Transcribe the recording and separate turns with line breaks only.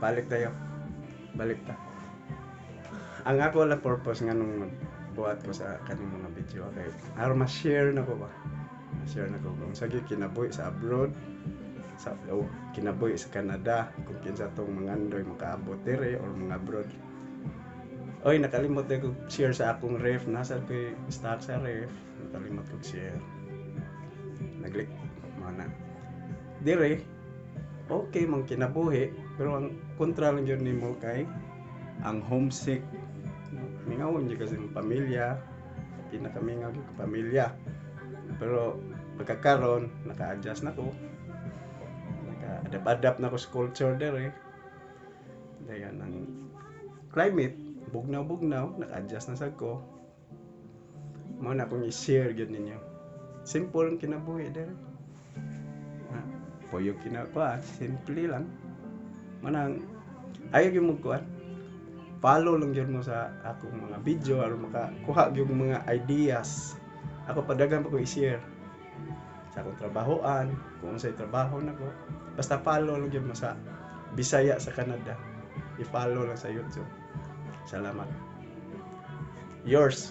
balik tayo. Balik ta. Ang ako lang purpose nga nung buhat ko sa kaning mga video kay aron ma-share na ko ba. Ma-share na ko kung sa kinabuhi sa abroad, sa kinabuhi sa Canada, kung kinsa tong mga andoy makaabot dire or mga abroad. Oy, nakalimot ko share sa akong ref, nasa ko'y stock sa ref, nakalimot ko share. Naglik mana. Dire okay man kinabuhi, pero ang kontra lang yun nimo kay ang homesick. Mingawon yun kasi ng pamilya, pinakamingaw yung pamilya. Pero pagkakaroon, naka-adjust na ko, naka-adapt na ko sa culture there. Dahil ang climate, bugnaw-bugnaw, naka-adjust na sa ko. Mga na akong i-share yun ninyo. Simple ang kinabuhi there. Puyo kinakuha, simple lang. Manang, ayaw yung magkuhan. Follow lang yun mo sa akong mga video or makakuha yung mga ideas. Ako padagan pa ko i-share sa akong trabahoan, kung sa'y trabaho na ko. Basta follow lang yun mo sa Bisaya sa Canada. I-follow lang sa YouTube. Salamat. Yours.